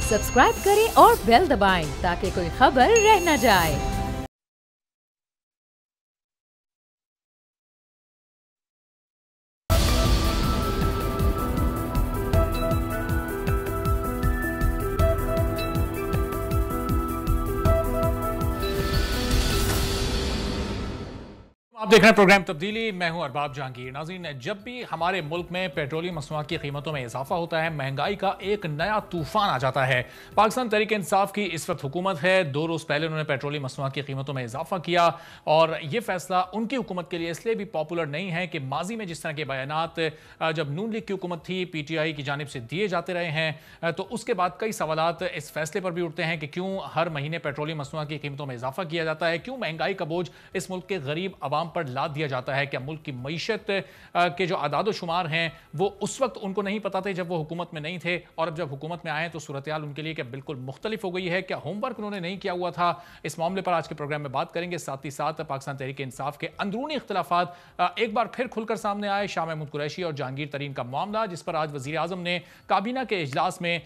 Subscribe करें और bell दबाएं ताकि कोई खबर रह न जाए। आप देख रहे हैं प्रोग्राम तब्दीली। मैं हूं अरबाब जहांगीर। नाज़रीन, जब भी हमारे मुल्क में पेट्रोलियम मसनूआत की कीमतों में इजाफा होता है, महंगाई का एक नया तूफान आ जाता है। पाकिस्तान तहरीक इंसाफ की इस वक्त हुकूमत है। 2 रोज़ पहले उन्होंने पेट्रोलियम मसनूआत की कीमतों में इजाफा किया और यह फैसला उनकी हुकूमत के लिए इसलिए भी पॉपुलर नहीं है कि माजी में जिस तरह के बयानात जब नून लीग की हुकूमत थी, PTI की जानिब से दिए जाते रहे हैं, तो उसके बाद कई सवालात इस फैसले पर भी उठते हैं कि क्यों हर महीने पेट्रोलियम मसनूआत की कीमतों में इजाफा किया जाता है, क्यों महंगाई का बोझ इस मुल्क के गरीब आवाम पर लाद दिया जाता है। क्या मुल्क की मईशत के जो आदाद शुमार हैं वो उस वक्त उनको नहीं पता थे जब वो हुकूमत में नहीं थे, और अब जब हुकूमत में आए तो सूरत हाल उनके लिए क्या बिल्कुल मुख्तलिफ हो गई है? क्या होमवर्क उन्होंने नहीं किया हुआ था? इस मामले पर आज के प्रोग्राम में बात करेंगे। साथ ही साथ पाकिस्तान तहरीक इंसाफ के अंदरूनी इख्तलाफात एक बार फिर खुलकर सामने आए। शाह महमूद कुरैशी और जहांगीर तरीन का मामला, जिस पर आज वजीर आजम ने काबीना के इजलास में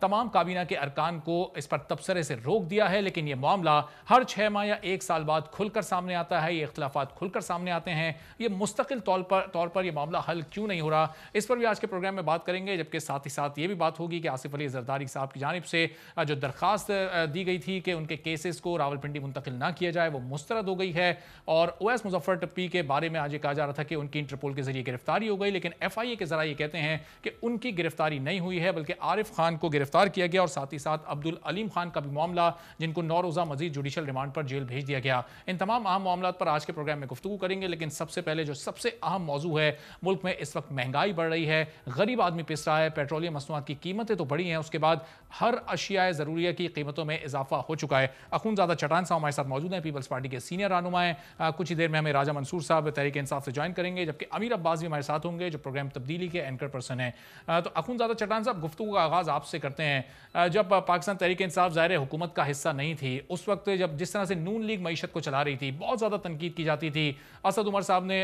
तमाम काबीना के अरकान को इस पर तबसरे से रोक दिया है, लेकिन यह मामला हर 6 माह या 1 साल बाद खुलकर सामने आता है। ये इख्तलाफात खुलकर सामने आते हैं। ये मुस्तकिल तौर पर यह मामला हल क्यों नहीं हो रहा, इस पर भी आज के प्रोग्राम में बात करेंगे। जबकि साथ ही साथ ये भी बात होगी कि आसिफ अली जरदारी साहब की जानिब से जो दरखास्त दी गई थी कि उनके केसेस को रावलपिंडी मुंतकिल ना किया जाए, वो मुस्तरद हो गई है। और ओवैस मुजफ्फर टप्पी के बारे में आज ये कहा जा रहा था कि उनकी इंटरपोल के जरिए गिरफ्तारी हो गई, लेकिन FIA के जरा ये कहते हैं कि उनकी गिरफ्तारी नहीं हुई है, बल्कि आरिफ खान को गिरफ्तार किया गया और साथ ही साथ अब्दुल अलीम खान का भी मामला, जिनको 9 रोज़ा मजीद जुडिशल रिमांड पर जेल भेज दिया गया। इन तमाम अहम मामलों पर आज के प्रोग्राम में गुफ्तगू करेंगे, लेकिन सबसे पहले जो सबसे अहम मौजू है, मुल्क में इस वक्त महंगाई बढ़ रही है, गरीब आदमी पिस रहा है, पेट्रोलियम मसनूआत की कीमतें तो बढ़ी हैं, उसके बाद हर अशियाए ज़रूरिया की कीमतों में इजाफा हो चुका है। अखुंज़ादा चटान साहब हमारे साथ मौजूद हैं, पीपल्स पार्टी के सीनियर रहनुमा हैं। कुछ ही देर में हमें राजा मंसूर साहब तहरीक इंसाफ से ज्वाइन करेंगे, जबकि अमीर अब्बास भी हमारे साथ होंगे जो प्रोग्राम तब्दीली के एंकर पर्सन हैं। तो अखुंज़ादा चटान साहब, गुफ्तगू का आगाज़ आपसे करते हैं। जब पाकिस्तान तहरीक इंसाफ ज़ाहिर हुकूमत का हिस्सा नहीं थी, उस वक्त जब जिस तरह से नून लीग मईशत को चला रही थी, बहुत ज़्यादा तनकीद की जाती थी। असद उमर साहब ने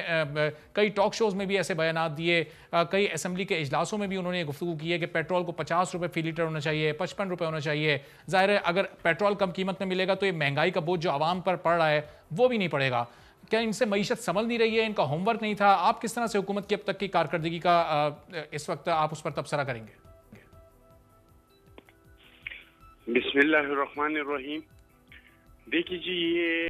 कई टॉक शोज़ में भी ऐसे बयानात दिए, कई असेंबली के इजलासों में भी उन्होंने गुफ्तगू की है कि पेट्रोल को 50 रुपये फी लीटर होना चाहिए, 55 रुपये होना चाहिए। ज़ाहिर है अगर पेट्रोल कम कीमत में मिलेगा तो ये महंगाई का बोझ जो आवाम पर पड़ रहा है वो भी नहीं पड़ेगा। क्या इनसे मईशत संभल नहीं रही है? इनका होमवर्क नहीं था? आप किस तरह से हुकूमत की अब तक की कारकर्दगी का इस वक्त आप उस पर तबसरा करेंगे? बिस्मिल्लाहिर्रहमानिर्रहीम। देखिए जी, ये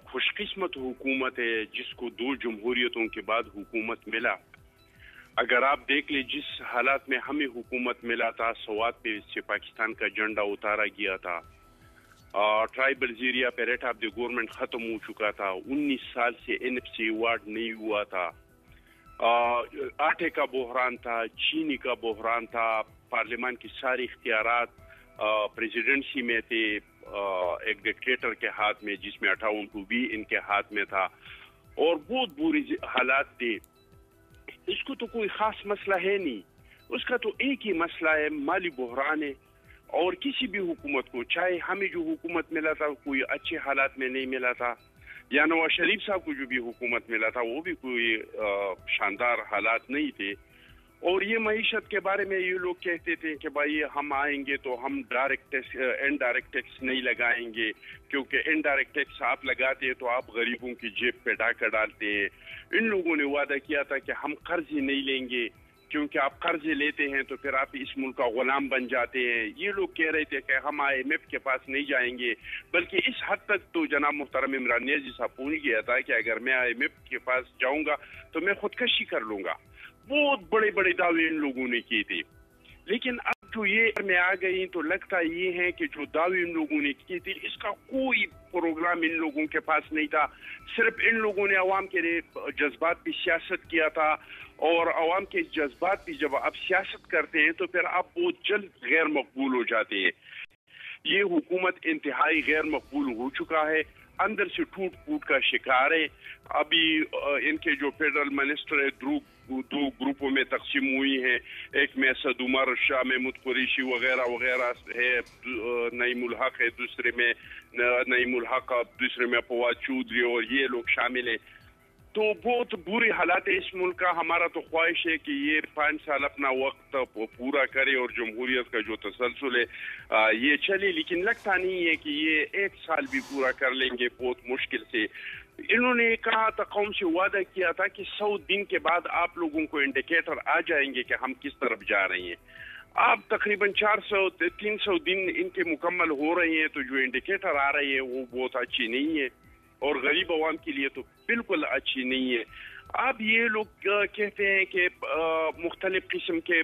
खुशकिस्मत हुकूमत है जिसको 2 जमहूरियतों के बाद हुकूमत मिला। अगर आप देख ले जिस हालात में हमें हुकूमत मिला था, सवात पे से पाकिस्तान का झंडा उतारा गया था, ट्राइबल एरिया पे रेट ऑफ द गवर्नमेंट खत्म हो चुका था, 19 साल से NFC अवार्ड नहीं हुआ था, आटे का बहरान था, चीनी का बहरान था, पार्लियामान की सारी इख्तियारात प्रेसिडेंसी में थे, एक डिक्टेटर के हाथ में, जिसमें 58 इनके हाथ में था, और बहुत बुरी हालात थे। इसको तो कोई खास मसला है नहीं, उसका तो एक ही मसला है, माली बहरान है। और किसी भी हुकूमत को, चाहे हमें जो हुकूमत मिला था कोई अच्छे हालात में नहीं मिला था, या नवाज शरीफ साहब को जो भी हुकूमत मिला था वो भी कोई शानदार हालात नहीं थे। और ये मईशत के बारे में ये लोग कहते थे कि भाई हम आएंगे तो हम डायरेक्ट टैक्स, इनडायरेक्ट टैक्स नहीं लगाएंगे, क्योंकि इनडायरेक्ट टैक्स आप लगाते हैं तो आप गरीबों की जेब पे डाका डालते हैं। इन लोगों ने वादा किया था कि हम कर्ज ही नहीं लेंगे, क्योंकि आप कर्ज लेते हैं तो फिर आप इस मुल्क का गुलाम बन जाते हैं। ये लोग कह रहे थे कि हम IMF के पास नहीं जाएंगे, बल्कि इस हद तक तो जनाब मुहतरम इमरान नियाज़ी साहब पहुंच गया था कि अगर मैं IMF के पास जाऊंगा तो मैं खुदकशी कर लूंगा। बहुत बड़े बड़े दावे इन लोगों ने किए थे, लेकिन अब जो ये में आ गई तो लगता ये है कि जो दावे इन लोगों ने किए थे इसका कोई प्रोग्राम इन लोगों के पास नहीं था। सिर्फ इन लोगों ने अवाम के लिए जज्बात पे सियासत किया था, और अवाम के जज्बात भी जब आप सियासत करते हैं तो फिर आप बहुत जल्द गैर मकबूल हो जाते हैं। ये हुकूमत इंतहाई गैर मकबूल हो चुका है, अंदर से टूट फूट का शिकार है। अभी इनके जो फेडरल मिनिस्टर है 2 ग्रुपों में तकसीम हुई हैं, एक में असद उमर, शाह महमूद कुरैशी वगैरह वगैरह है, नईमुल हक है दूसरे में, नईमुल हक दूसरे में फवाद चौधरी, और ये लोग शामिल हैं। तो बहुत बुरी हालात है इस मुल्क का। हमारा तो ख्वाहिश है कि ये 5 साल अपना वक्त पूरा करे और जमहूरियत का जो तसलसल है ये चले, लेकिन लगता नहीं है कि ये 1 साल भी पूरा कर लेंगे, बहुत मुश्किल से। इन्होंने कहा था, कौम से वादा किया था कि 100 दिन के बाद आप लोगों को इंडिकेटर आ जाएंगे कि हम किस तरफ जा रहे हैं। अब तकरीबन 400-300 दिन इनके मुकम्मल हो रहे हैं, तो जो इंडिकेटर आ रही है वो बहुत अच्छी नहीं है और गरीब आवाम के लिए तो बिल्कुल अच्छी नहीं है। अब ये लोग कहते हैं कि मुख्तलिफ किस्म के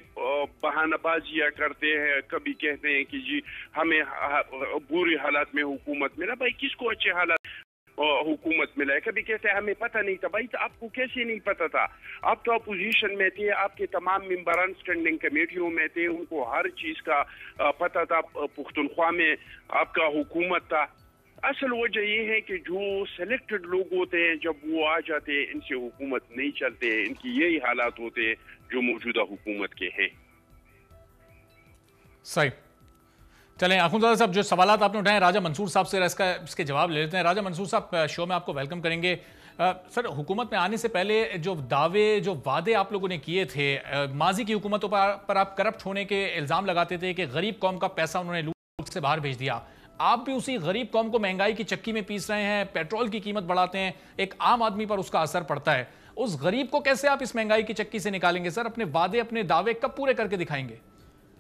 बहानाबाजियाँ करते हैं। कभी कहते हैं कि जी हमें बुरी हालात में हुकूमत मिला। भाई किसको अच्छे हालात हुकूमत मिला है? कभी कहते हैं हमें पता नहीं था। भाई तो आपको कैसे नहीं पता था? आप तो अपोजिशन में थे, आपके तमाम मेंबरान स्टैंडिंग कमेटियों में थे, उनको हर चीज का पता था। पुख्तनख्वा में आपका हुकूमत था। असल वजह ये है कि जो सेलेक्टेड लोग होते हैं जब वो आ जाते हैं इनसे हुकूमत नहीं चलते, इनकी यही हालात होते हैं जो मौजूदा हुकूमत के हैं। सही। चलें अखुंज़ादा साहब, जो सवालात आपने उठाए राजा मंसूर साहब से इसके जवाब ले लेते हैं। राजा मंसूर साहब, शो में आपको वेलकम करेंगे। सर, हुकूमत में आने से पहले जो दावे जो वादे आप लोगों ने किए थे, माजी की हुकूमतों पर आप करप्ट होने के इल्ज़ाम लगाते थे कि गरीब कौम का पैसा उन्होंने लूट से बाहर भेज दिया। आप भी उसी गरीब कौम को महंगाई की चक्की में पीस रहे हैं, पेट्रोल की कीमत बढ़ाते हैं, एक आम आदमी पर उसका असर पड़ता है। उस गरीब को कैसे आप इस महंगाई की चक्की से निकालेंगे सर? अपने वादे, अपने दावे कब पूरे करके दिखाएंगे?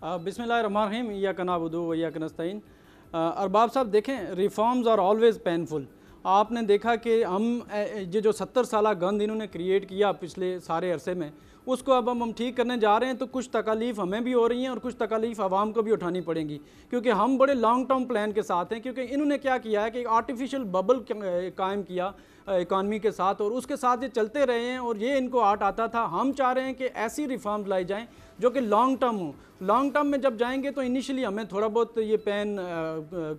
बिस्मिल्लाहिर्रहमानिर्रहीम, इय्याका नअबुदु व इय्याका नस्तईन। अरबाब साहब देखें, रिफॉर्म्स आर ऑलवेज पेनफुल। आपने देखा कि हम ये जो 70 साल गंद इन्होंने क्रिएट किया पिछले सारे अरसे में, उसको अब हम ठीक करने जा रहे हैं। तो कुछ तकालीफ हमें भी हो रही हैं और कुछ तकालीफ आवाम को भी उठानी पड़ेंगी, क्योंकि हम बड़े लॉन्ग टर्म प्लान के साथ हैं। क्योंकि इन्होंने क्या किया है कि एक आर्टिफिशियल बबल कायम किया इकॉनमी के साथ, और उसके साथ ये चलते रहे हैं और ये इनको आट आता था। हम चाह रहे हैं कि ऐसी रिफॉर्म्स लाई जाएं जो कि लॉन्ग टर्म हो। लॉन्ग टर्म में जब जाएंगे तो इनिशियली हमें थोड़ा बहुत ये पेन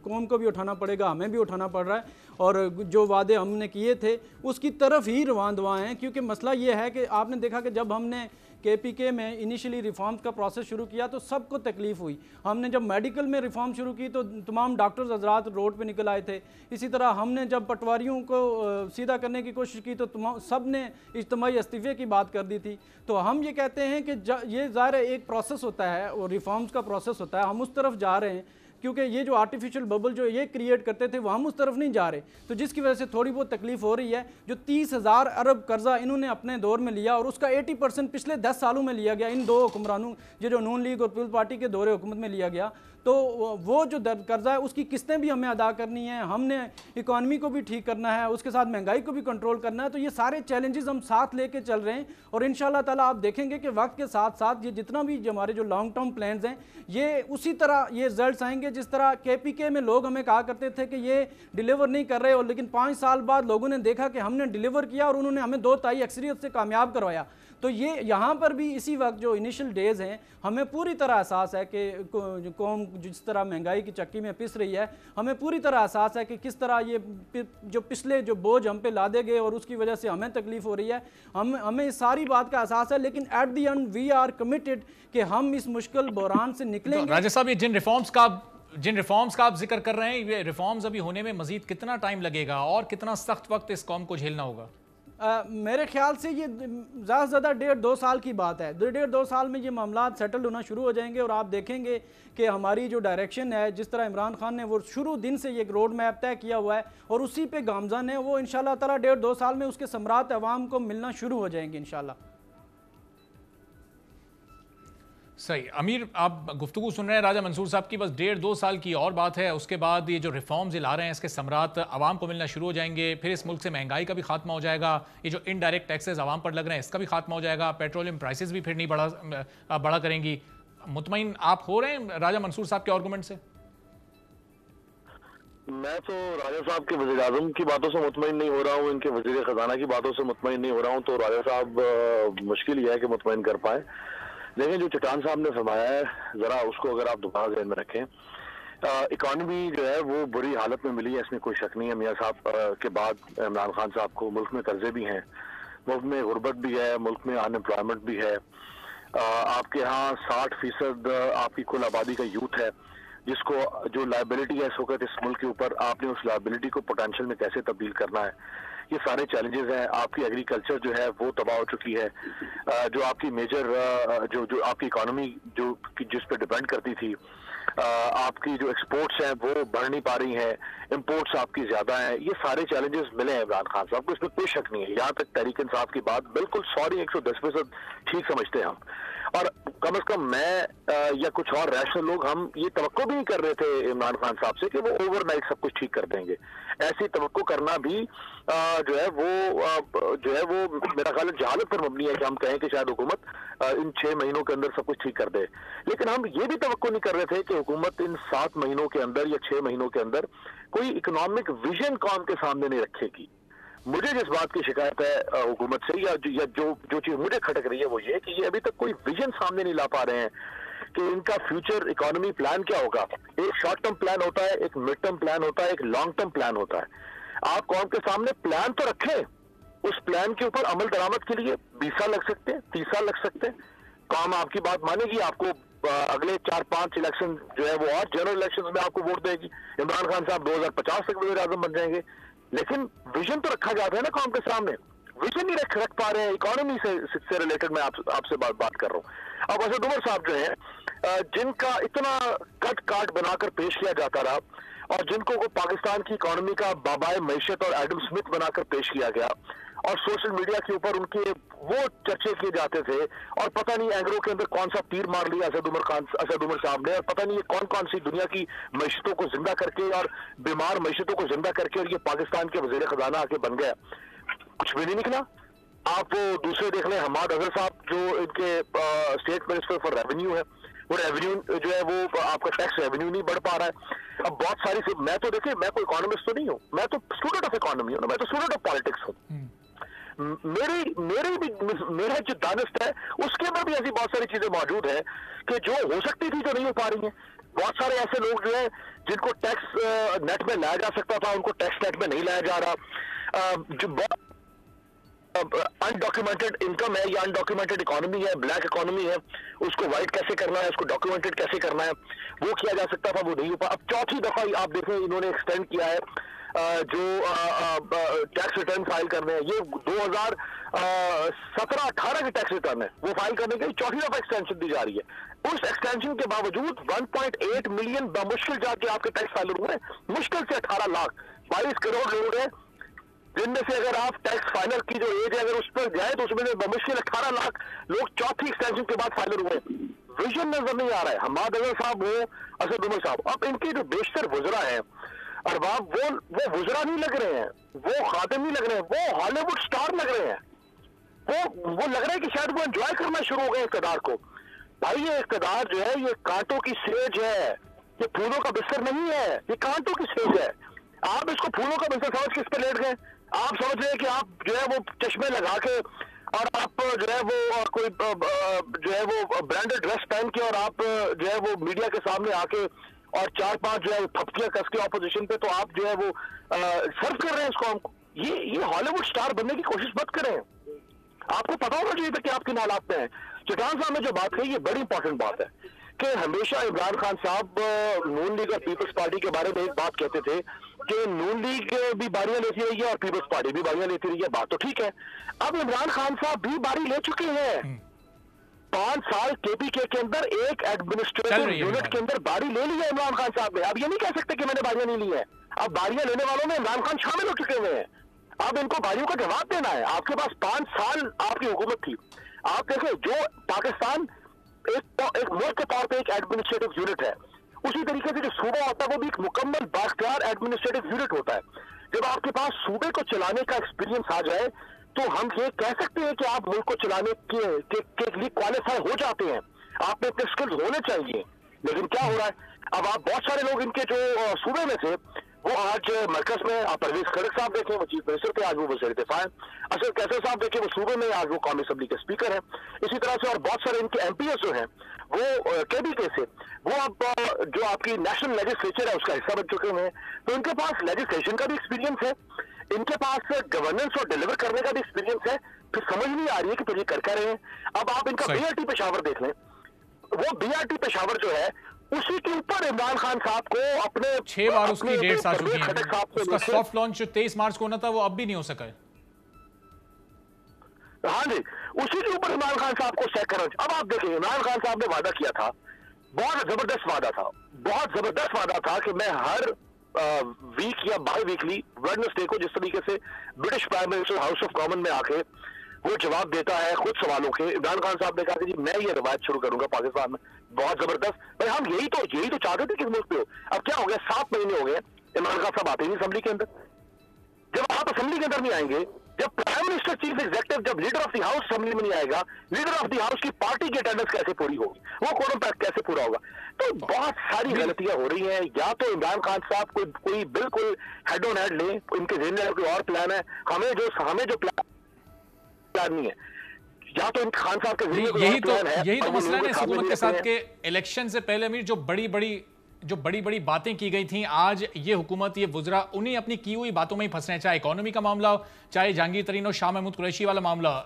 कौम को भी उठाना पड़ेगा, हमें भी उठाना पड़ रहा है, और जो वादे हमने किए थे उसकी तरफ ही रवान दवा हैं। क्योंकि मसला ये है कि आपने देखा कि जब हमने KPK में इनिशियली रिफॉर्म्स का प्रोसेस शुरू किया तो सबको तकलीफ हुई। हमने जब मेडिकल में रिफॉर्म शुरू की तो तमाम डॉक्टर्स हजरात रोड पे निकल आए थे। इसी तरह हमने जब पटवारियों को सीधा करने की कोशिश की तो सब ने इज्तिमाई इस्तीफ़े की बात कर दी थी। तो हम ये कहते हैं कि ये ज़ाहिर एक प्रोसेस होता है और रिफॉर्म्स का प्रोसेस होता है, हम उस तरफ जा रहे हैं। क्योंकि ये जो आर्टिफिशियल बबल जो ये क्रिएट करते थे वो हम उस तरफ नहीं जा रहे, तो जिसकी वजह से थोड़ी बहुत तकलीफ हो रही है। जो 30,000 अरब कर्जा इन्होंने अपने दौर में लिया और उसका 80% पिछले 10 सालों में लिया गया, इन दो हुक्मरानों जो नून लीग और पीपल्स पार्टी के दौरे हुकूमत में लिया गया। तो वो जो कर्जा है उसकी किस्तें भी हमें अदा करनी है, हमने इकॉनमी को भी ठीक करना है, उसके साथ महंगाई को भी कंट्रोल करना है। तो ये सारे चैलेंजेस हम साथ लेके चल रहे हैं और इंशाल्लाह ताला आप देखेंगे कि वक्त के साथ साथ ये जितना भी हमारे जो लॉन्ग टर्म प्लान्स हैं ये उसी तरह ये रिजल्ट्स आएंगे। जिस तरह KPK में लोग हमें कहा करते थे कि ये डिलीवर नहीं कर रहे, और लेकिन 5 साल बाद लोगों ने देखा कि हमने डिलीवर किया और उन्होंने हमें 2 तिहाई अक्सरियत से कामयाब करवाया। तो ये यहाँ पर भी इसी वक्त जो इनिशियल डेज़ हैं हमें पूरी तरह एहसास है कि कौम जिस तरह महंगाई की चक्की में पिस रही है, हमें पूरी तरह एहसास है कि किस तरह ये जो पिछले जो बोझ हम पे लादे गए और उसकी वजह से हमें तकलीफ हो रही है। हमें इस सारी बात का एहसास है, लेकिन at the end we are committed कि हम इस मुश्किल बहरान से निकलेंगे। राजा साहब, ये जिन रिफॉर्म्स का आप जिक्र कर रहे हैं, ये रिफॉर्म्स अभी होने में मजीद कितना टाइम लगेगा और कितना सख्त वक्त इस कौम को झेलना होगा? मेरे ख्याल से ये ज़्यादा से ज़्यादा 1.5-2 साल की बात है। 1.5-2 साल में ये मामला सेटल होना शुरू हो जाएंगे और आप देखेंगे कि हमारी जो डायरेक्शन है, जिस तरह इमरान खान ने वो शुरू दिन से ये रोड मैप तय किया हुआ है और उसी पे गामज़न है, वो इंशाल्लाह ताला 1.5-2 साल में उसके समरात अवाम को मिलना शुरू हो जाएंगे इंशाल्लाह। सही। अमीर, आप गुफ्तगू सुन रहे हैं राजा मंसूर साहब की, बस 1.5-2 साल की और बात है, उसके बाद ये जो रिफॉर्म्स ला रहे हैं इसके समरात आवाम को मिलना शुरू हो जाएंगे। फिर इस मुल्क से महंगाई का भी खात्मा हो जाएगा, ये जो इनडायरेक्ट टैक्सेस आवाम पर लग रहे हैं इसका भी खात्मा हो जाएगा, पेट्रोलियम प्राइसेस भी फिर नहीं बढ़ा करेंगी। मुतमईन आप हो रहे हैं राजा मंसूर साहब के आर्गूमेंट से? मैं तो राजा साहब के वज़ीर आज़म की बातों से मुतमईन नहीं हो रहा हूँ, इनके वज़ीर ख़जाना की बातों से मुतमईन नहीं हो रहा हूँ। तो राजा साहब मुश्किल ही है कि मुतमईन कर पाए। लेकिन जो चट्टान साहब ने फरमाया है, ज़रा उसको अगर आप दोबारा ध्यान में रखें, इकॉनमी जो है वो बुरी हालत में मिली है, इसमें कोई शक नहीं है। मियाँ साहब के बाद इमरान खान साहब को मुल्क में कर्जे भी हैं, मुल्क में गुर्बत भी है, मुल्क में अनएम्प्लॉयमेंट भी है। आपके यहाँ 60% आपकी कुल आबादी का यूथ है, जिसको जो लाइबिलिटी है इस वक्त इस मुल्क के ऊपर, आपने उस लाइबिलिटी को पोटेंशियल में कैसे तब्दील करना है, ये सारे चैलेंजेस हैं। आपकी एग्रीकल्चर जो है वो तबाह हो चुकी है। जो आपकी मेजर जो आपकी इकोनॉमी जो जिस पे डिपेंड करती थी, आपकी जो एक्सपोर्ट्स हैं वो बढ़ नहीं पा रही हैं, इंपोर्ट्स आपकी ज्यादा हैं। ये सारे चैलेंजेस मिले हैं इमरान खान साहब को, इसमें कोई शक नहीं है। यहाँ तक तहरीक इंसाफ की बात बिल्कुल 110% ठीक समझते हैं हम। और कम से कम मैं या कुछ और रैशनल लोग हम ये तवक्को भी नहीं कर रहे थे इमरान खान साहब से कि वो ओवरनाइट सब कुछ ठीक कर देंगे। ऐसी तवक्को करना भी जो है वो मेरा ख्याल है जहालत पर मबनी है कि हम कहें कि शायद हुकूमत इन 6 महीनों के अंदर सब कुछ ठीक कर दे। लेकिन हम ये भी तवक्को नहीं कर रहे थे कि हुकूमत इन 7 महीनों के अंदर या 6 महीनों के अंदर कोई इकोनॉमिक विजन कौम के सामने नहीं रखेगी। मुझे जिस बात की शिकायत है हुकूमत से या जो चीज मुझे खटक रही है वो ये कि ये अभी तक कोई विजन सामने नहीं ला पा रहे हैं कि इनका फ्यूचर इकोनॉमी प्लान क्या होगा। एक शॉर्ट टर्म प्लान होता है, एक मिड टर्म प्लान होता है, एक लॉन्ग टर्म प्लान होता है। आप कौम के सामने प्लान तो रखें, उस प्लान के ऊपर अमल दरामद के लिए 20 साल लग सकते हैं, 30 साल लग सकते हैं। कौम आपकी बात मानेगी, आपको अगले 4-5 इलेक्शन जो है वो और जनरल इलेक्शन में आपको वोट देगी। इमरान खान साहब 2050 तक वज़ीर आज़म बन जाएंगे। लेकिन विजन तो रखा जाता है ना कौम के सामने, विजन नहीं रख पा रहे हैं। इकोनॉमी से रिलेटेड मैं आपसे बात कर रहा हूँ। अब असद उमर साहब जो है जिनका इतना कट काट बनाकर पेश किया जाता रहा और जिनको को पाकिस्तान की इकोनॉमी का बाबाए मैशत और एडम स्मिथ बनाकर पेश किया गया और सोशल मीडिया के ऊपर उनके वो चर्चे किए जाते थे और पता नहीं एंगरों के अंदर कौन सा तीर मार लिया असद उमर साहब ने और पता नहीं ये कौन सी दुनिया की मैशतों को जिंदा करके और बीमार मैशतों को जिंदा करके और ये पाकिस्तान के वजीर खजाना आके बन गया। कुछ भी नहीं निकला। आप वो दूसरे देख लें, हमाद अजहर साहब जो इनके स्टेट मिनिस्टर फॉर रेवेन्यू है, वो रेवेन्यू जो है वो आपका टैक्स रेवेन्यू नहीं बढ़ पा रहा है। अब बहुत सारी मैं तो देखिए, मैं कोई इकोनॉमिस्ट तो नहीं हूँ, मैं तो स्टूडेंट ऑफ इकोनॉमी हूँ ना, मैं तो स्टूडेंट ऑफ पॉलिटिक्स हूँ। मेरा जो दानिश है उसके अंदर भी ऐसी बहुत सारी चीजें मौजूद है कि जो हो सकती थी जो नहीं हो पा रही हैं। बहुत सारे ऐसे लोग जो है जिनको टैक्स नेट में लाया जा सकता था उनको टैक्स नेट में नहीं लाया जा रहा। जो अनडॉक्यूमेंटेड इनकम है या अनडॉक्यूमेंटेड इकोनॉमी है, ब्लैक इकोनॉमी है, उसको वाइट कैसे करना है, उसको डॉक्यूमेंटेड कैसे करना है, वो किया जा सकता था, वो नहीं हो पा। अब चौथी दफा आप देखें इन्होंने एक्सटेंड किया है जो टैक्स रिटर्न फाइल करने हैं। ये 2017-18 के टैक्स रिटर्न है, वो फाइल करने के लिए चौथी दफा एक्सटेंशन दी जा रही है। उस एक्सटेंशन के बावजूद 1.8 मिलियन बमुश्किल जाके आपके टैक्स फाइलर हुए, मुश्किल से 18 लाख 22 करोड़ लोग हैं जिनमें से अगर आप टैक्स फाइलर की जो एज है अगर उस पर जाए तो उसमें बमुश्किल 18 लाख लोग चौथी एक्सटेंशन के बाद फाइलर हुए। विजन नजर नहीं आ रहा है। हमाद अजहर साहब हो, असद उमर साहब, अब इनके जो बेशतर वुज़रा हैं अरबाब, वो वुज़रा नहीं लग रहे हैं, वो खादिम नहीं लग रहे हैं, वो हॉलीवुड स्टार लग रहे हैं। वो लग रहा है कि शायद वो एंजॉय करना शुरू हो गए इक़्तिदार को। भाई ये इक़्तिदार जो है ये कांटों की सेज है, ये फूलों का बिस्तर नहीं है, ये कांटों की सेज है। आप इसको फूलों का बिस्तर समझ के इस पर लेट गए। आप समझ रहे हैं कि आप जो है वो चश्मे लगा के और आप जो है वो कोई जो है वो ब्रांडेड ड्रेस पहन के और आप जो है वो मीडिया के सामने आके और 4-5 जो है थपकियां कस के ऑपोजिशन पे तो आप जो है वो सर्व कर रहे हैं इसको। हमको ये हॉलीवुड स्टार बनने की कोशिश मत करें। आपको पता होना चाहिए था कि आप किन हालात में हैं। चट्टान साहब ने जो बात कही ये बड़ी इंपॉर्टेंट बात है कि हमेशा इमरान खान साहब नून लीग और पीपल्स पार्टी के बारे में एक बात कहते थे कि नून लीग भी बारियां लेती रही है और पीपल्स पार्टी भी बारियां लेती रही है। बात तो ठीक है। अब इमरान खान साहब भी बारी ले चुके हैं। 5 साल केपीके के अंदर एक एडमिनिस्ट्रेटिव यूनिट के अंदर बारी ले ली है इमरान खान साहब ने। अब ये नहीं कह सकते कि मैंने बारियां नहीं ली है। अब बारियां लेने वालों में इमरान खान शामिल हो चुके हुए हैं। अब इनको बारियों का जवाब देना है। आपके पास 5 साल आपकी हुकूमत थी। आप देखें जो पाकिस्तान एक मुल्क के तौर पे एक एडमिनिस्ट्रेटिव यूनिट है, उसी तरीके से जो सूबा होता है वो भी एक मुकम्मल बाख्तियार एडमिनिस्ट्रेटिव यूनिट होता है। जब आपके पास सूबे को चलाने का एक्सपीरियंस आ जाए तो हम ये कह सकते हैं कि आप मुल्क को चलाने के लिए क्वालिफाई हो जाते हैं। आप में इतने स्किल्स होने चाहिए। लेकिन क्या हो रहा है, अब आप बहुत सारे लोग इनके जो सूबे में थे वो आज मरकज में, आप परवेज खड़क साहब देखें वो चीफ मिनिस्टर थे, आज वो वज़ीर दिफा है। असद कैसर साहब देखें वो सूबे में, आज वो कौमी असम्बली के स्पीकर हैं। इसी तरह से और बहुत सारे इनके एमपीएस जो हैं वो केबीके से वो अब जो आपकी नेशनल लेजिस्लेचर है उसका हिस्सा बन चुके हैं। तो इनके पास लेजिस्लेशन का भी एक्सपीरियंस है, इनके पास गवर्नेंस और डिलीवर करने का भी एक्सपीरियंस है। फिर समझ नहीं आ रही है कि फिर ये कर रहे हैं। अब आप इनका बीआरटी पेशावर देख लें, वो बीआरटी पेशावर जो है उसी के ऊपर इमरान खान साहब को अपने 6 बार उसकी डेट्स आ चुकी खटक साहब हैं। से उसका सॉफ्ट लॉन्च 23 मार्च को होना था, वो अब भी नहीं हो सका है। हाँ जी, उसी के ऊपर इमरान खान साहब को चेक करना। अब आप देखें, इमरान खान साहब ने वादा किया था, बहुत जबरदस्त वादा था, बहुत जबरदस्त वादा था कि मैं हर वीक या बाई वीकली वेडनेसडे को, जिस तरीके से British prime minister house of common में आके वो जवाब देता है खुद सवालों के, इमरान खान साहब ने कहा कि जी मैं ये रवायत शुरू करूंगा पाकिस्तान में। बहुत जबरदस्त भाई, हम यही तो चाहते थे कि मुल्क पे हो। अब क्या हो गया, 7 महीने हो गए इमरान खान साहब आते ही नहीं असेंबली के अंदर। जब आप असेंबली के अंदर नहीं आएंगे, जब प्राइम मिनिस्टर, चीफ एग्जीक्यूटिव, जब leader of the house assembly में नहीं आएगा, लीडर ऑफ द हाउस की पार्टी की अटेंडेंस कैसे पूरी होगी, वो कोरम पैक्ट कैसे पूरा होगा? तो बहुत सारी गलतियां हो रही हैं। या तो इमरान खान साहब कोई बिल्कुल हेड ऑन हेड लें, इनके जेहन में कोई और प्लान है, हमें जो प्लान नहीं है, या तो खान साहब के यही तो मसला है इस हुकूमत के साथ के इलेक्शन से पहले अमीर जो बड़ी बड़ी बातें की गई थी, आज ये हुकूमत, ये वुज़रा उन्हें अपनी की हुई बातों में ही फंस रहे हैं, चाहे इकोनॉमी का मामला हो, चाहे जहांगीर तरीन और शाह महमूद कुरैशी वाला मामला।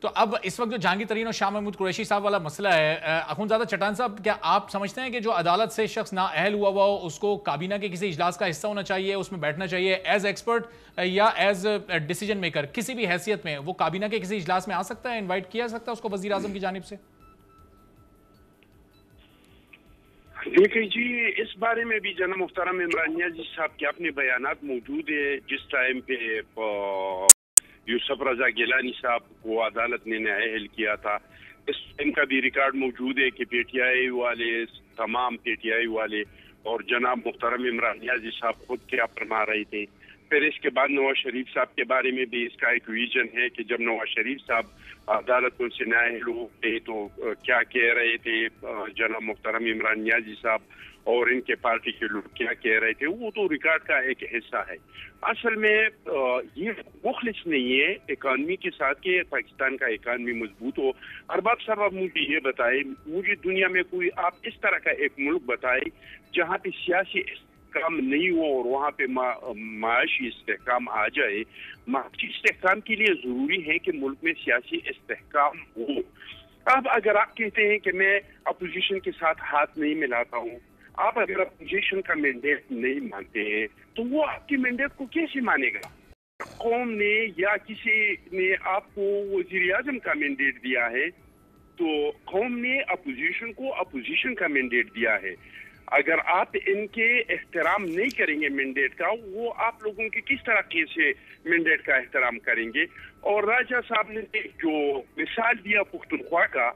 तो अब इस वक्त जो जहांगीर तरीन और शाह महमूद कुरैशी साहब वाला मसला है, अखुनज़ादा चट्टान साहब, क्या आप समझते हैं कि जो अदालत से शख्स नाअहल हुआ हो उसको काबीना के किसी इजलास का हिस्सा होना चाहिए, उसमें बैठना चाहिए एज एक्सपर्ट या एज डिसीजन मेकर, किसी भी हैसियत में वो काबीना के किसी इजलास में आ सकता है, इन्वाइट किया जा सकता है उसको वज़ीर आज़म की जानिब से? देखिए जी, इस बारे में भी जनाब मुहतरम इमरान नियाज़ी साहब के अपने बयानात मौजूद है। जिस टाइम पे यूसुफ रजा गिलानी साहब को अदालत ने नाअहल किया था, इस टाइम का भी रिकॉर्ड मौजूद है कि पीटीआई वाले, तमाम पीटीआई वाले और जनाब मुहतरम इमरान नियाज़ी साहब खुद क्या फरमा रहे थे। फिर इसके बाद नवाज शरीफ साहब के बारे में भी इसका एक विजन है कि जब नवाज शरीफ साहब अदालत उनसे नाअहल हुए तो क्या कह रहे थे जनाब मुहतरम इमरान नियाज़ी साहब और इनके पार्टी के लोग क्या कह रहे थे, वो तो रिकॉर्ड का एक हिस्सा है। असल में ये मुखलिस नहीं है इकानमी के साथ कि पाकिस्तान का इकानमी मजबूत हो। अरबाब साहब, आप मुझे ये बताए, मुझे दुनिया में कोई आप इस तरह का एक मुल्क बताए जहाँ पे सियासी इस्तेहकाम नहीं हो और वहाँ पे माशी इस्तेहकाम आ जाए। माशी इस्तेहकाम के लिए जरूरी है कि मुल्क में सियासी इस्तेहकाम हो। अब अगर आप कहते हैं कि मैं अपोजिशन के साथ हाथ नहीं मिलाता हूँ, आप अगर अपोजिशन का मैंडेट नहीं मानते हैं, तो वो आपके मैंडेट को कैसे मानेगा? कौम ने या किसी ने आपको वजीर आजम का मैंडेट दिया है, तो कौम ने अपोजिशन को अपोजिशन का मैंडेट दिया है। अगर आप इनके एहतराम नहीं करेंगे मैंडेट का, वो आप लोगों के किस तरह से मैंडेट का एहतराम करेंगे? और राजा साहब ने जो मिसाल दिया पुख्तनख्वा का,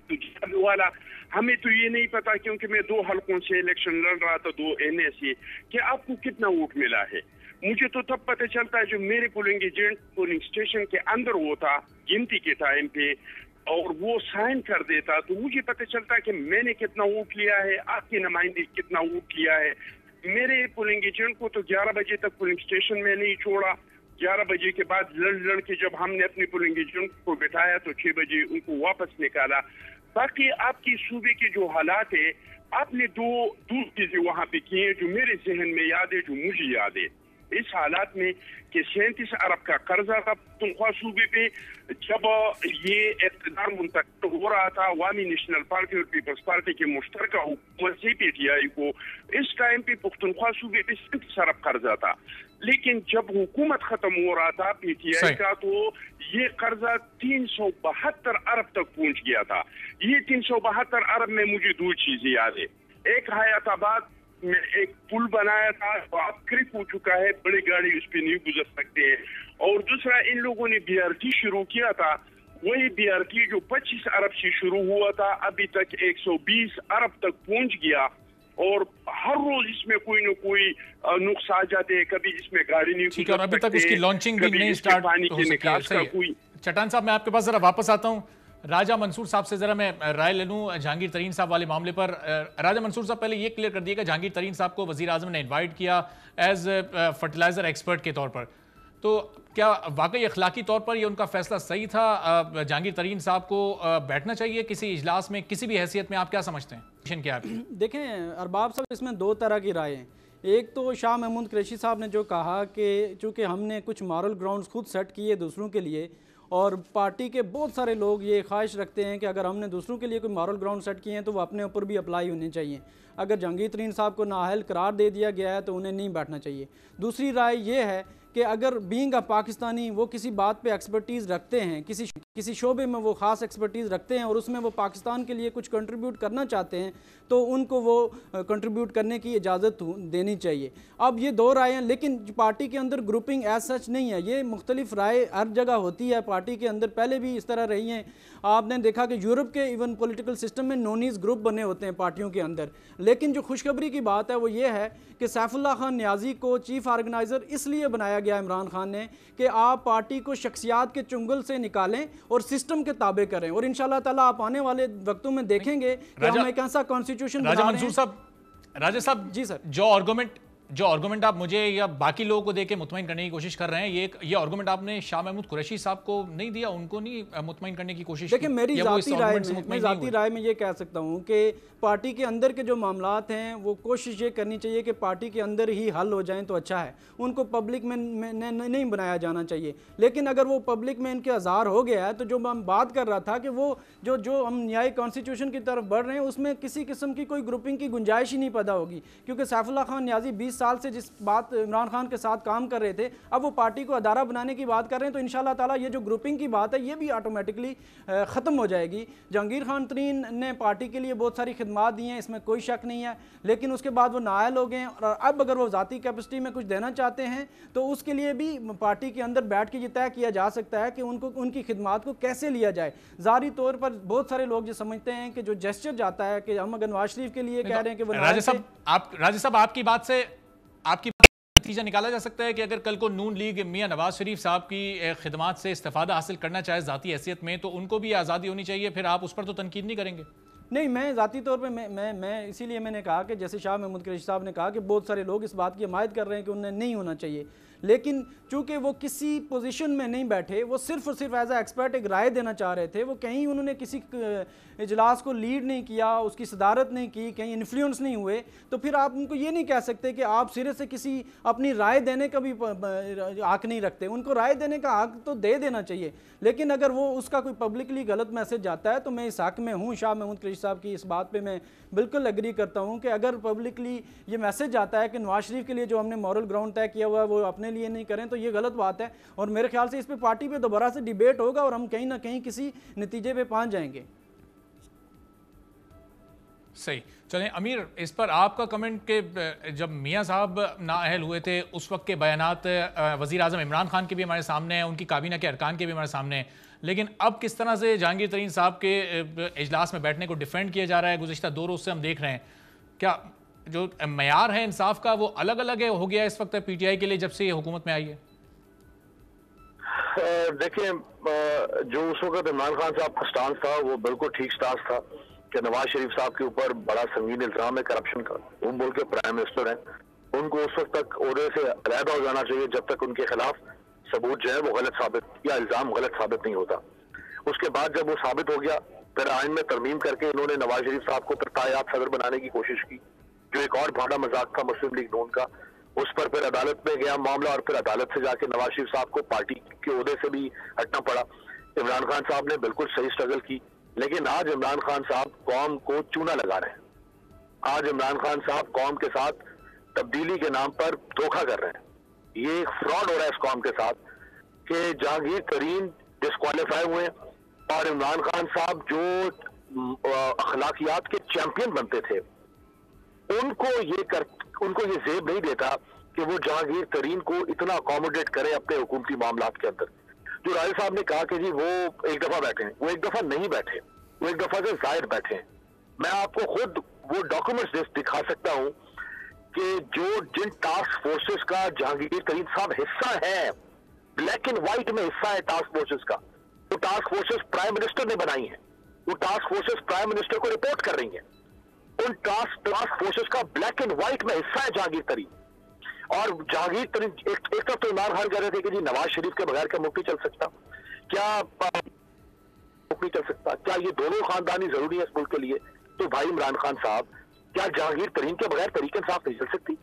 तो वाला हमें तो ये नहीं पता, क्योंकि मैं 2 हलकों से इलेक्शन लड़ रहा था, 2 एनए से, कि आपको कितना वोट मिला है। मुझे तो तब पता चलता है जो मेरे पोलिंग एजेंट पोलिंग स्टेशन के अंदर होता गिनती के टाइम पे और वो साइन कर देता, तो मुझे पता चलता है कि मैंने कितना वोट लिया है, आपके नुमाइंदे कितना वोट लिया है। मेरे पोलिंग एजेंट को तो 11 बजे तक पोलिंग स्टेशन में नहीं छोड़ा। 11 बजे के बाद लड़ के जब हमने अपने पोलिंग एजेंट को बिठाया तो 6 बजे उनको वापस निकाला। बाकी आपकी सूबे के जो हालात है, आपने दो चीजें वहां पे की हैं जो मेरे जहन में याद है, जो मुझे याद है। इस हालात में कि 37 अरब का कर्जा था पुख्तनख्वा सूबे पे, जब ये इक़्तिदार मुंतकिल हो रहा था अवामी नेशनल पार्टी और पीपल्स पार्टी के मुश्तरका हुकूमत से पीटीआई को, इस टाइम पे पुख्तनख्वा सूबे पे 37 अरब कर्जा था। लेकिन जब हुकूमत खत्म हो रहा था पीटीआई का, तो ये कर्जा 372 अरब तक पहुंच गया था। ये 372 अरब में मुझे 2 चीजें याद है। एक हयाताबाद में एक पुल बनाया था तो अब क्रिक हो चुका है, बड़ी गाड़ी उस पर नहीं गुजर सकते हैं। और दूसरा, इन लोगों ने बीआरटी शुरू किया था, वही बीआरटी जो 25 अरब से शुरू हुआ था अभी तक 120 अरब तक पहुंच गया। और हर रोज इसमें कोई न कोई नुक्स आ जाते हैं, कभी इसमें गाड़ी नहीं गुजर सकते, अभी तक उसकी लॉन्चिंग भी नहीं स्टार्ट हो सकी है। चट्टान साहब, मैं आपके पास जरा वापस आता हूँ। राजा मंसूर साहब से जरा मैं राय ले लूँ जहांगीर तरीन साहब वाले मामले पर। राजा मंसूर साहब, पहले ये क्लियर कर दिएगा, जहांगीर तरीन साहब को वजीर आजम ने इन्वाइट किया एज फर्टिलाइजर एक्सपर्ट के तौर पर, तो क्या वाकई अखलाकी तौर पर ये उनका फैसला सही था? जहांगीर तरीन साहब को बैठना चाहिए किसी इजलास में किसी भी हैसियत में? आप क्या समझते हैं? क्या देखें अरबाब साहब, इसमें 2 तरह की राय हैं। एक तो शाह महमूद कुरैशी साहब ने जो कहा कि चूँकि हमने कुछ मॉरल ग्राउंड्स खुद सेट किए दूसरों के लिए और पार्टी के बहुत सारे लोग ये ख्वाहिश रखते हैं कि अगर हमने दूसरों के लिए कोई मॉरल ग्राउंड सेट किए हैं तो वो अपने ऊपर भी अप्लाई होने चाहिए। अगर जहांगीर तरीन साहब को नाअहल करार दे दिया गया है तो उन्हें नहीं बैठना चाहिए। दूसरी राय ये है कि अगर बीइंग अ पाकिस्तानी वो किसी बात पे एक्सपर्टीज़ रखते हैं, किसी शोबे में वो ख़ास एक्सपर्टीज़ रखते हैं और उसमें वो पाकिस्तान के लिए कुछ कंट्रीब्यूट करना चाहते हैं तो उनको वो कंट्रीब्यूट करने की इजाज़त देनी चाहिए। अब ये दो रायें, लेकिन पार्टी के अंदर ग्रुपिंग एज सच नहीं है, ये मुख्तलिफ राय हर जगह होती है पार्टी के अंदर, पहले भी इस तरह रही हैं। आपने देखा कि यूरोप के इवन पॉलिटिकल सिस्टम में नोनीज ग्रुप बने होते हैं पार्टियों के अंदर। लेकिन जो खुशखबरी की बात है वो ये है कि सैफुल्लाह खान नियाज़ी को चीफ ऑर्गेनाइज़र इसलिए बनाया गया इमरान खान ने कि आप पार्टी को शख्सियात के चुंगल से निकालें और सिस्टम के ताबे करें। और इंशाल्लाह ताला आप आने वाले वक्तों में देखेंगे कि हम एक ऐसा कॉन्स्टिट्यूशन बना रहे हैं। राजा साहब जी सर, जो आर्गुमेंट आप मुझे या बाकी लोगों को देके मुतमईन करने की कोशिश कर रहे हैं, ये आर्गुमेंट आपने शाह महमूद कुरैशी साहब को नहीं दिया, उनको नहीं मुतमईन करने की कोशिश? देखिए मेरी ज़ाती राय में ये कह सकता हूँ कि पार्टी के अंदर के जो मामलात हैं वो कोशिश ये करनी चाहिए कि पार्टी के अंदर ही हल हो जाएं तो अच्छा है, उनको पब्लिक में नहीं बनाया जाना चाहिए। लेकिन अगर वो पब्लिक में इनके अज़ार हो गया है तो जो मैं बात कर रहा था कि वो जो हम न्यायिक कॉन्स्टिट्यूशन की तरफ बढ़ रहे हैं उसमें किसी किस्म की कोई ग्रुपिंग की गुंजाइश ही नहीं पैदा होगी, क्योंकि सैफुल्लाह खान नियाज़ी 20 साल से जिस बात इमरान खान के साथ काम कर रहे थे अब वो पार्टी को अदारा बनाने की बात कर रहे हैं, तो इंशाल्लाह ताला ये जो ग्रुपिंग की बात है ये भी ऑटोमेटिकली ख़त्म हो जाएगी। जहांगीर खान तरीन ने पार्टी के लिए बहुत सारी खिदमात दी हैं, इसमें कोई शक नहीं है, लेकिन उसके बाद वो नाअहल हो गए और अब अगर वो ज़ाती कैपेसिटी में कुछ देना चाहते हैं तो उसके लिए भी पार्टी के अंदर बैठ के ये तय किया जा सकता है कि उनको उनकी खिदमात को कैसे लिया जाए। ज़ाहरी तौर पर बहुत सारे लोग ये समझते हैं कि जो जेस्चर जाता है कि हम अगर नवाज शरीफ के लिए कह रहे हैं कि वो राजा साहब आपकी बात से नतीजा निकाला जा सकता है कि अगर कल को नून लीग मियां नवाज शरीफ साहब की खिदमात से इस्तेफादा हासिल करना चाहे ज़ाती हैसियत में तो उनको भी आज़ादी होनी चाहिए, फिर आप उस पर तो तनकीद नहीं करेंगे? नहीं, मैं ज़ाती तौर पे मैं इसीलिए मैंने कहा कि जैसे शाह महमूद कुरैशी साहब ने कहा कि बहुत सारे लोग इस बात की हमायत कर रहे हैं कि उन्हें नहीं होना चाहिए, लेकिन चूँकि वो किसी पोजीशन में नहीं बैठे, वो सिर्फ और सिर्फ एज ए एक्सपर्ट एक राय देना चाह रहे थे, वो कहीं उन्होंने किसी इजलास को लीड नहीं किया, उसकी सदारत नहीं की, कहीं इन्फ्लुएंस नहीं हुए, तो फिर आप उनको ये नहीं कह सकते कि आप सिरे से किसी अपनी राय देने का भी हक नहीं रखते। उनको राय देने का हक तो दे देना चाहिए, लेकिन अगर वो उसका कोई पब्लिकली गलत मैसेज जाता है तो मैं इस हक में हूँ। शाह महमूद कुरैशी साहब की इस बात पे मैं बिल्कुल एग्री करता हूँ कि अगर पब्लिकली ये मैसेज आता है कि नवाज शरीफ के लिए जो हमने मॉरल ग्राउंड तय किया हुआ है वो अपने लिए नहीं करें तो ये गलत बात है, और मेरे ख्याल से इस पर पार्टी पे दोबारा से डिबेट होगा और हम कहीं ना कहीं किसी नतीजे पे पहुँच जाएंगे। सही, चलें अमीर, इस पर आपका कमेंट के जब मियां साहब नाअहल हुए थे उस वक्त के बयानात वज़ीर आज़म इमरान खान के भी हमारे सामने हैं, उनकी काबीना के अरकान के भी हमारे सामने हैं, लेकिन अब किस तरह से जहांगीर तरीन साहब के इजलास में बैठने को डिफेंड किया जा रहा है गुज़िश्ता 2 रोज़ से हम देख रहे हैं, क्या जो मयार है इंसाफ का वो अलग अलग हो गया इस वक्त PTI के लिए जब से ये हुकूमत में आई है? देखिए, जो उस वक्त इमरान खान साहब का स्टांस था वो बिल्कुल ठीक स्टांस था कि नवाज शरीफ साहब के ऊपर बड़ा संगीन इल्जाम है करप्शन का। वो मुल्क के प्राइम मिनिस्टर हैं, उनको उस वक्त तक ओहदे से अलहदा हो जाना चाहिए जब तक उनके खिलाफ सबूत जो है वो गलत साबित या इल्जाम गलत साबित नहीं होता। उसके बाद जब वो साबित हो गया फिर आइन में तरमीम करके इन्होंने नवाज शरीफ साहब को फिर तायाब सदर बनाने की कोशिश की, जो एक और भाड़ा मजाक था मुस्लिम लीग नून का। उस पर फिर अदालत में गया मामला और फिर अदालत से जाके नवाज शरीफ साहब को पार्टी के ओहदे से भी हटना पड़ा। इमरान खान साहब ने बिल्कुल सही स्ट्रगल की, लेकिन आज इमरान खान साहब कौम को चूना लगा रहे हैं। आज इमरान खान साहब कौम के साथ तब्दीली के नाम पर धोखा कर रहे हैं। ये एक फ्रॉड हो रहा है इस कौम के साथ कि जहांगीर तरीन डिस्क्वालीफाई हुए और इमरान खान साहब जो अखलाकियात के चैंपियन बनते थे उनको ये जेब नहीं देता कि वो जहांगीर तरीन को इतना अकोमोडेट करे अपने हुकूमती मामलात के अंदर। जो राय साहब ने कहा कि जी वो एक दफा बैठे हैं, वो एक दफा नहीं बैठे, वो एक दफा से जायद बैठे हैं। मैं आपको खुद वो डॉक्यूमेंट्स दिखा सकता हूं कि जिन टास्क फोर्सेस का जहांगीर तरीन साहब हिस्सा है, ब्लैक एंड व्हाइट में हिस्सा है टास्क फोर्सेस का, वो टास्क फोर्सेस प्राइम मिनिस्टर ने बनाई है, वो टास्क फोर्सेस प्राइम मिनिस्टर को रिपोर्ट कर रही है। उन टास्क फोर्सेस का ब्लैक एंड व्हाइट में हिस्सा है जहांगीर तरीन। और जहांगीर तरीन एक तरफ तो इमरान खान कह रहे थे कि जी नवाज शरीफ के बगैर क्या मुल्क नहीं चल सकता, क्या मुल्क नहीं चल सकता, क्या ये दोनों खानदानी जरूरी है इस मुल्क के लिए? तो भाई इमरान खान साहब, क्या जहांगीर तरीन के बगैर तहरीक इंसाफ नहीं चल सकती?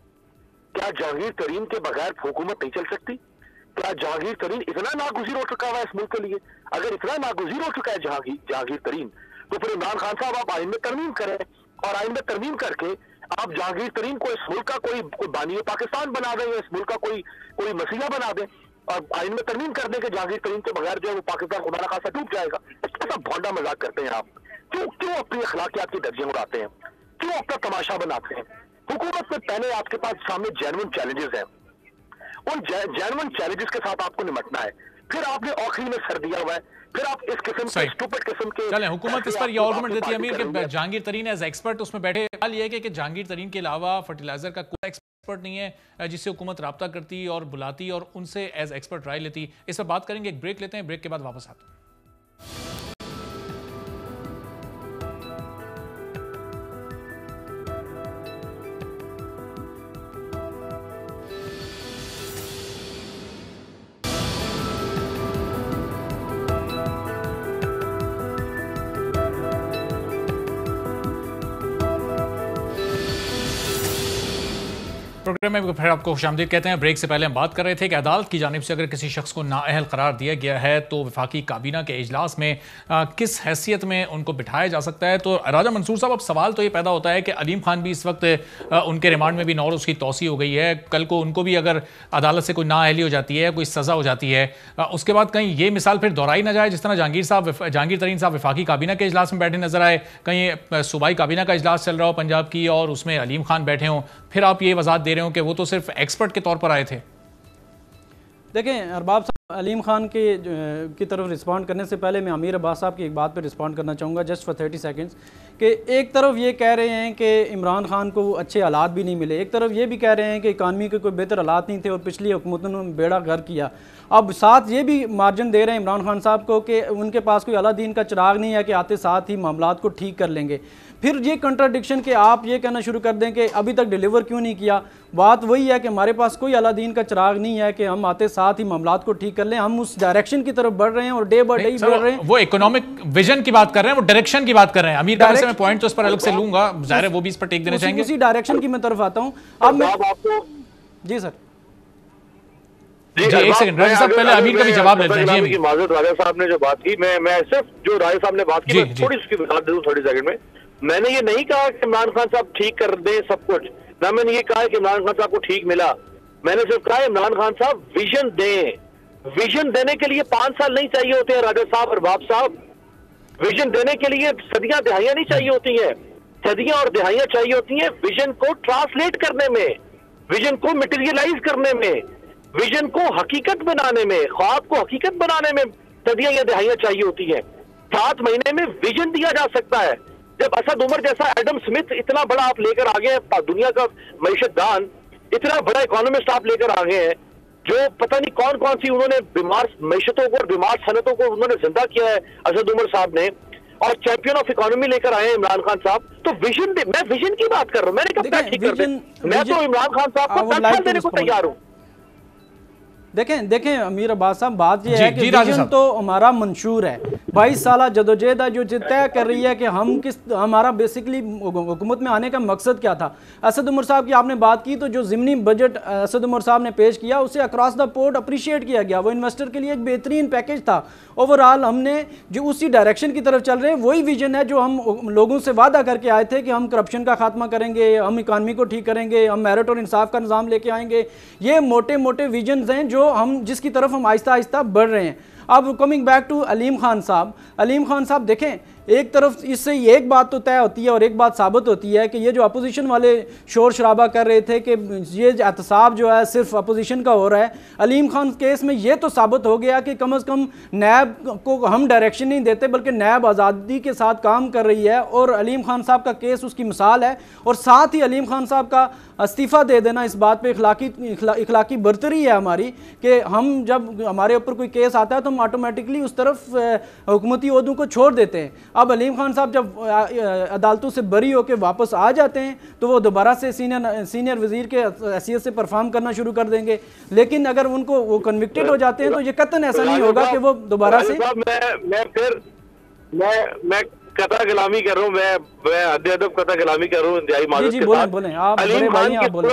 क्या जहांगीर तरीन के बगैर हुकूमत नहीं चल सकती? क्या जहांगीर तरीन इतना नागुज़ीर हो चुका हुआ है इस मुल्क के लिए? अगर इतना नागुज़ीर हो चुका है जहांगीर तरीन, तो फिर इमरान खान साहब आप आइन में तरमीम करें, और आइन में तरमीम करके आप जहांगीर तरीन को इस मुल्क का कोई बानी पाकिस्तान बना दें, या इस मुल्क का कोई मसीहा बना दें, और आइन में तरमीम कर दें कि जहांगीर तरीन के बगैर जो है वो पाकिस्तान खुदा न खासा डूब जाएगा। ऐसा भौंडा मजाक करते हैं आप। क्यों अपनी अखलाकियात की दर्जियां उड़ाते हैं? क्यों अपना तमाशा बनाते हैं? हुकूमत में पहले आपके पास सामने जेन्युइन चैलेंजेस हैं, उन जेन्युइन चैलेंजेस के साथ आपको निपटना है। फिर आपने आखिरी में सर दिया हुआ है, फिर आप इस किस्म के स्टूपिड किस्म के चलें, हुकूमत इस पर ये आर्गुमेंट देती है अमीर कि जहांगीर तरीन एज एक्सपर्ट उसमें बैठे। हाल ये है कि जहांगीर तरीन के अलावा फर्टिलाइजर का कोई एक्सपर्ट नहीं है जिससे हुकूमत रब्ता करती और बुलाती और उनसे एज एक्सपर्ट राय लेती। इस पर बात करेंगे, एक ब्रेक लेते हैं, ब्रेक के बाद वापस आते हैं। प्रोग्राम में फिर आपको खुशामदीद कहते हैं। ब्रेक से पहले हम बात कर रहे थे कि अदालत की जानिब से अगर किसी शख्स को नाअहल करार दिया गया है तो वफाकी काबीना के इजलास में किस हैसियत में उनको बिठाया जा सकता है। तो राजा मंसूर साहब, अब सवाल तो ये पैदा होता है कि अलीम खान भी इस वक्त उनके रिमांड में भी 9 रोज़ की तौसी हो गई है। कल को उनको भी अगर अदालत से कोई नाअहली हो जाती है, कोई सज़ा हो जाती है, उसके बाद कहीं ये मिसाल फिर दोहराई ना जाए जिस तरह जहांगीर तरीन साहब वफाकी काबीना के इजलास में बैठे नजर आए, कहीं सूबाई काबीना का इजलास चल रहा हो पंजाब की और उसमें अलीम खान बैठे हों, फिर आप ये वजाहत दे रहे हो कि वो तो सिर्फ एक्सपर्ट के तौर पर आए थे। देखें अरबाब साहब, अलीम खान की तरफ रिस्पॉन्ड करने से पहले मैं अमीर अब्बास साहब की एक बात पर रिस्पॉन्ड करना चाहूँगा जस्ट फॉर 30 सेकंड्स कि एक तरफ ये कह रहे हैं कि इमरान खान को अच्छे हालात भी नहीं मिले, एक तरफ ये भी कह रहे हैं कि इकानमी के कोई बेहतर हालात नहीं थे और पिछली हुकूमतों ने बेड़ा गर्क किया। अब साथ ये भी मार्जिन दे रहे हैं इमरान खान साहब को कि उनके पास कोई अलादीन का चिराग नहीं है कि आते साथ ही मामलात को ठीक कर लेंगे। फिर ये कंट्राडिक्शन कि आप ये कहना शुरू कर दें कि अभी तक डिलीवर क्यों नहीं किया। बात वही है कि हमारे पास कोई अलादीन का चिराग नहीं है कि हम आते साथ ही मामलात को ठीक कर लें। हम उस डायरेक्शन की तरफ बढ़ रहे हैं और डे बाय डे बढ़ रहे हैं। वो इकोनॉमिक विजन की बात कर रहे हैं, वो डायरेक्शन की बात कर रहे हैं। अमीर का मैं पॉइंट तो इस पर अलग से लूंगा, जाहिर है वो भी इस पर टेक देना चाहेंगे। उसी डायरेक्शन की मैं तरफ आता हूँ। अब मैं जी सर जी एक सेकंड राजा साहब, पहले अमीर का भी जवाब लेते हैं। जी माजूद राजा साहब ने जो बात की, मैं सिर्फ जो राजा साहब ने बात की थोड़ी उसकी वजाहत दे दूं 30 सेकंड में। मैंने ये नहीं कहा कि इमरान खान साहब ठीक कर दें सब कुछ, ना मैंने ये कहा कि इमरान खान साहब को ठीक मिला। मैंने सिर्फ कहा इमरान खान साहब विजन दें। विजन देने के लिए 5 साल नहीं चाहिए होते हैं राजा साहब और बाप साहब। विजन देने के लिए सदियां दहाइयां नहीं चाहिए होती हैं, सदियां और दहाइयां चाहिए होती हैं विजन को ट्रांसलेट करने में, विजन को मटेरियलाइज करने में, विजन को हकीकत बनाने में, ख्वाब को हकीकत बनाने में सदियां या दहाइयां चाहिए होती हैं। 7 महीने में विजन दिया जा सकता है। जब असद उमर जैसा एडम स्मिथ इतना बड़ा आप लेकर आ गए हैं, दुनिया का मईशतदान, इतना बड़ा इकोनॉमिस्ट आप लेकर आ गए हैं, जो पता नहीं कौन कौन सी उन्होंने बीमार मईशतों को और बीमार सनतों को उन्होंने जिंदा किया है असद उमर साहब ने, और चैंपियन ऑफ इकोनॉमी लेकर आए हैं इमरान खान साहब। तो विजन मैं विजन की बात कर रहा हूं, मैंने कहा ठीक कर दें। मैं तो इमरान खान साहब को 10 साल देने को तैयार हूं। देखें अमीर अब्बास साहब, बात यह है कि विजन तो हमारा मंशूर है। 22 साल जदोजहद जो तय कर रही है कि हमारा बेसिकली हुकूमत में आने का मकसद क्या था। असद उमर साहब की आपने बात की, तो जो ज़िमनी बजट असद उमर साहब ने पेश किया उसे अक्रॉस द बोर्ड अप्रिशिएट किया गया। वो इन्वेस्टर के लिए एक बेहतरीन पैकेज था। ओवरऑल हमने जो उसी डायरेक्शन की तरफ चल रहे हैं, वही विजन है जो हम लोगों से वादा करके आए थे कि हम करप्शन का खात्मा करेंगे, हम इकानमी को ठीक करेंगे, हम मेरिट और इंसाफ का निज़ाम लेके आएंगे। ये मोटे मोटे विजन हैं जो जिसकी तरफ हम आहिस्ता आहिस्ता बढ़ रहे हैं। अब coming back to Aleem Khan Sahab, देखें एक तरफ इससे एक बात तो तय होती है और एक बात साबित होती है कि ये जो अपोजिशन वाले शोर शराबा कर रहे थे कि ये एहतसाब जो है सिर्फ अपोजिशन का हो रहा है, अलीम खान केस में ये तो साबित हो गया कि कम से कम नैब को हम डायरेक्शन नहीं देते बल्कि नैब आज़ादी के साथ काम कर रही है, और अलीम खान साहब का केस उसकी मिसाल है। और साथ ही अलीम खान साहब का इस्तीफ़ा दे देना इस बात पे इखलाकी बरतरी है हमारी कि हम जब हमारे ऊपर कोई केस आता है तो हम ऑटोमेटिकली उस तरफ हुकूमती ओहदों को छोड़ देते हैं। अब अलीम खान साहब जब अदालतों से बरी होकर वापस आ जाते हैं तो वो दोबारा से सीनियर वजीर के हैसियत से परफॉर्म करना शुरू कर देंगे। लेकिन अगर उनको वो कन्विक्टेड हो जाते हैं तो ये कतन ऐसा नहीं होगा कि वो दोबारा से मैं कता गुलामी कर रहा हूँ, मैं अदब कता गुलामी कर रहा हूँ इंतहाई माजूद के साथ। बोलें आप बड़े भाई हैं, आप बोलें।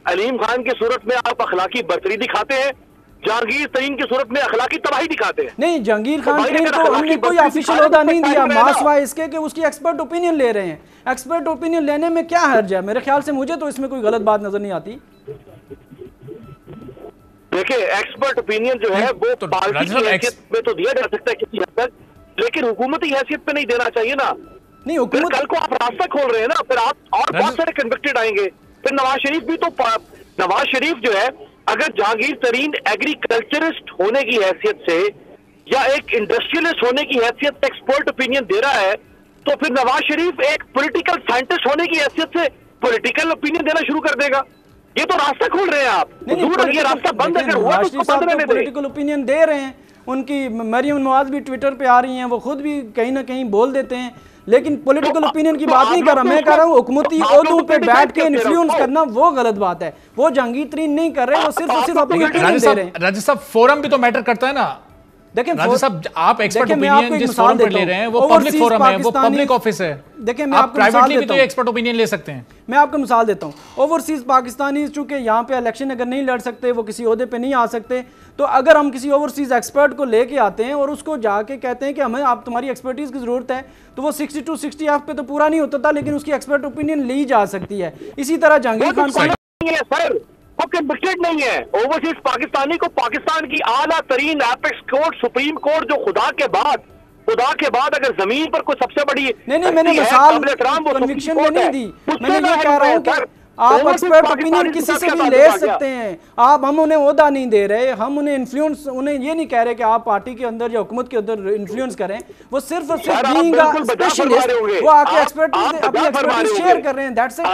अलीम खान की सूरत में आप अखलाकी बर्तरी दिखाते हैं, जहांगीर तरीन की सूरत में अखलाकी तबाही दिखाते हैं। नहीं, जहांगीर खान तरीन को हमने कोई ऑफिशियल ओहदा नहीं दिया, मासवा इसके कि उसकी एक्सपर्ट ओपिनियन ले रहे हैं। एक्सपर्ट ओपिनियन लेने में क्या हर्ज है? मेरे ख्याल से मुझे तो इसमें कोई गलत बात नजर नहीं आती। देखिए, एक्सपर्ट ओपिनियन जो है वो पार्टी की हैसियत में तो दिया जा सकता है किसी हद तक, लेकिन हुकूमती हैसियत पे नहीं देना चाहिए ना। नहीं, हुकूमत कल को आप रास्ता खोल रहे हैं ना, फिर आप और बहुत सारे कन्विक्टेड आएंगे। फिर नवाज शरीफ भी तो, नवाज शरीफ जो है अगर जहांगीर तरीन एग्रीकल्चरिस्ट होने की हैसियत से या एक इंडस्ट्रियलिस्ट होने की हैसियत से एक्सपर्ट ओपिनियन दे रहा है, तो फिर नवाज शरीफ एक पॉलिटिकल साइंटिस्ट होने की हैसियत से पॉलिटिकल ओपिनियन देना शुरू कर देगा। ये तो रास्ता खोल रहे हैं आप। ये रास्ता बंद अगर हुआ तो उसको बंद रहने दें। पॉलिटिकल ओपिनियन दे रहे हैं, उनकी मरियम नवाज भी ट्विटर पे आ रही हैं, वो खुद भी कहीं ना कहीं बोल देते हैं, लेकिन पॉलिटिकल ओपिनियन की बात नहीं कर रहा। मैं कह रहा हूँ हुकूमती ओहदों पे बैठ के इन्फ्लुएंस करना वो गलत बात है। वो जहांगीर तरीन नहीं कर रहे, वो सिर्फ और सिर्फ अपनी ओपिनियन दे रहे हैं। राजीव साहब, फोरम भी तो मैटर करता है ना। देखिए राजीव साहब, आप एक्सपर्ट ओपिनियन जिस फोरम पर ले रहे हैं वो पब्लिक फोरम है, वो पब्लिक ऑफिस है। देखिए, मैं आप आपको प्राइवेटली भी तो एक्सपर्ट ओपिनियन ले सकते हैं। मैं आपको मिसाल देता हूँ। ओवरसीज पाकिस्तानी चूंकि यहाँ पे इलेक्शन अगर नहीं लड़ सकते, वो किसी ओहदे पे नहीं आ सकते, तो अगर हम किसी ओवरसीज एक्सपर्ट को लेके आते हैं और उसको जाके कहते हैं कि हमें आप तुम्हारी एक्सपर्टीज की जरूरत है, तो वो 62 60 पे तो पूरा नहीं होता था, लेकिन उसकी एक्सपर्ट ओपिनियन ली जा सकती है। इसी तरह जहांगीर खान सर वो कन्विक्टेड नहीं है। ओवरसीज पाकिस्तानी को पाकिस्तान की आला तरीन एपेक्स कोर्ट, सुप्रीम कोर्ट, जो खुदा के बाद अगर जमीन पर कोई सबसे बड़ी नहीं, मैंने मिसाल कन्विक्शन में नहीं दी। मैंने ये कह रहा हूँ कि आप एक्सपर्ट ओपिनियन किसी से भी ले सकते हैं। हम उन्हें ओहदा नहीं दे रहे, हम उन्हें इन्फ्लुएंस, उन्हें ये नहीं कह रहे कि आप पार्टी के अंदर या हुकूमत के अंदर इन्फ्लुएंस करें। वो सिर्फ और सिर्फ बीइंग अ स्पेशलिस्ट, वो आके एक्सपर्टीज शेयर कर रहे हैं। That's it.